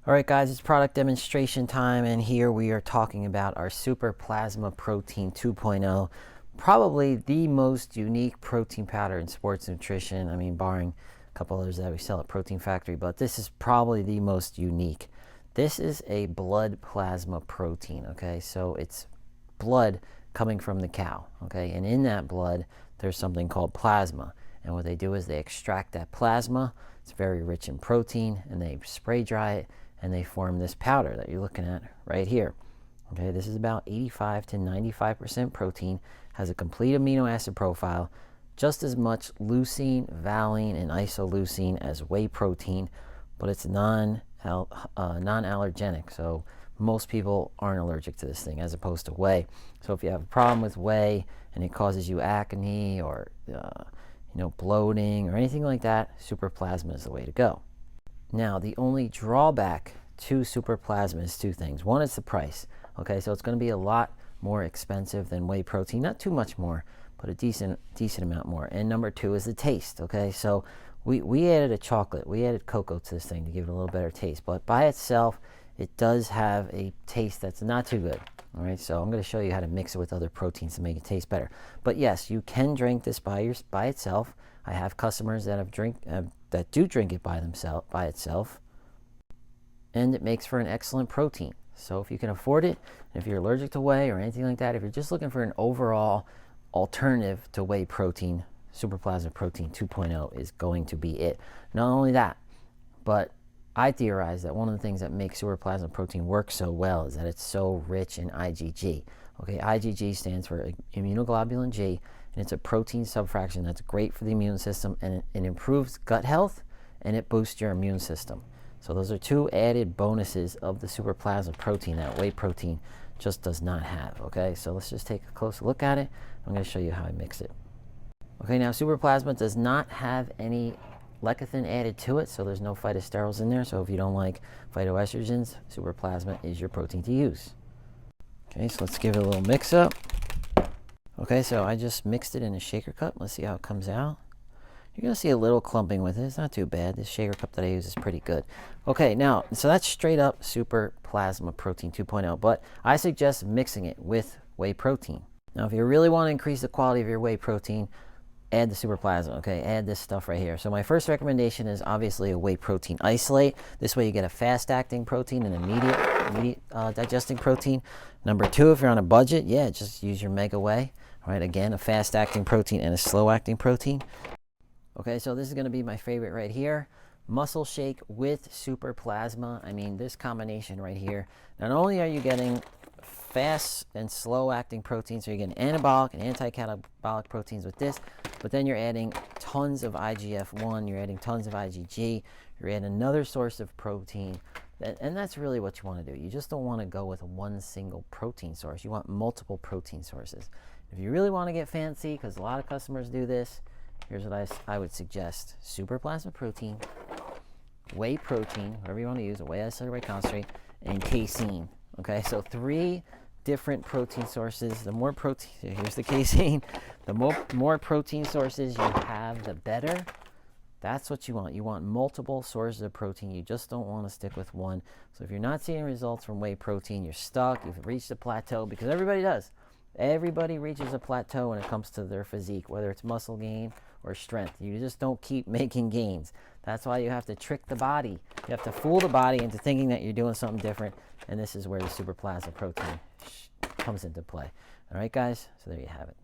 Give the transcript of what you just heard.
All right, guys, it's product demonstration time, and here we are talking about our Super Plasma Protein 2.0, probably the most unique protein powder in sports nutrition. I mean, barring a couple others that we sell at Protein Factory, but this is probably the most unique. This is a blood plasma protein, okay? So it's blood coming from the cow, okay? And in that blood, there's something called plasma. And what they do is they extract that plasma. It's very rich in protein, and they spray dry it, and they form this powder that you're looking at right here. Okay, this is about 85 to 95% protein, has a complete amino acid profile, just as much leucine, valine, and isoleucine as whey protein, but it's non-allergenic. So most people aren't allergic to this thing as opposed to whey. So if you have a problem with whey and it causes you acne or bloating or anything like that, Super Plasma is the way to go. Now, the only drawback to Super Plasma is two things. One is the price. Okay, so it's going to be a lot more expensive than whey protein. Not too much more, but a decent amount more. And number two is the taste. Okay, so we added a chocolate. We added cocoa to this thing to give it a little better taste. But by itself, it does have a taste that's not too good. All right, so I'm going to show you how to mix it with other proteins to make it taste better. But yes, you can drink this by itself. I have customers that that do drink it by itself, and it makes for an excellent protein. So if you can afford it, if you're allergic to whey or anything like that, if you're just looking for an overall alternative to whey protein, Super Plasma Protein 2.0 is going to be it. Not only that, but I theorize that one of the things that makes Super Plasma Protein work so well is that it's so rich in IgG. Okay, IgG stands for immunoglobulin G, and it's a protein subfraction that's great for the immune system, and it improves gut health, and it boosts your immune system. So those are two added bonuses of the Super Plasma Protein that whey protein just does not have. Okay, so let's just take a closer look at it. I'm going to show you how I mix it. Okay, now Super Plasma does not have any lecithin added to it, so there's no phytosterols in there. So if you don't like phytoestrogens, Super Plasma is your protein to use. Okay, so let's give it a little mix up. Okay, so I just mixed it in a shaker cup. Let's see how it comes out. You're going to see a little clumping with it. It's not too bad. This shaker cup that I use is pretty good. Okay, now, so that's straight up Super Plasma Protein 2.0, but I suggest mixing it with whey protein. Now, if you really want to increase the quality of your whey protein, add the Super Plasma, okay? Add this stuff right here. So my first recommendation is obviously a whey protein isolate. This way you get a fast-acting protein and immediate digesting protein. Number two, if you're on a budget, yeah, just use your Mega Whey. All right, again, a fast-acting protein and a slow-acting protein. Okay, so this is going to be my favorite right here. Muscle Shake with Super Plasma. I mean, this combination right here. Not only are you getting fast and slow-acting proteins, so you're getting anabolic and anti-catabolic proteins with this, but then you're adding tons of IGF-1, you're adding tons of IgG, you're adding another source of protein, and that's really what you want to do. You just don't want to go with one single protein source. You want multiple protein sources. If you really want to get fancy, because a lot of customers do this, here's what I would suggest. Super Plasma Protein, whey protein, whatever you want to use, a whey isolate, whey concentrate, and casein. Okay, so three different protein sources. The more protein, here's the casein, the more protein sources you have, the better. That's what you want. You want multiple sources of protein. You just don't want to stick with one. So if you're not seeing results from whey protein, you're stuck, you've reached a plateau, because everybody does. Everybody reaches a plateau when it comes to their physique, whether it's muscle gain or strength. You just don't keep making gains. That's why you have to trick the body. You have to fool the body into thinking that you're doing something different, and this is where the Super Plasma Protein comes into play. All right, guys, so there you have it.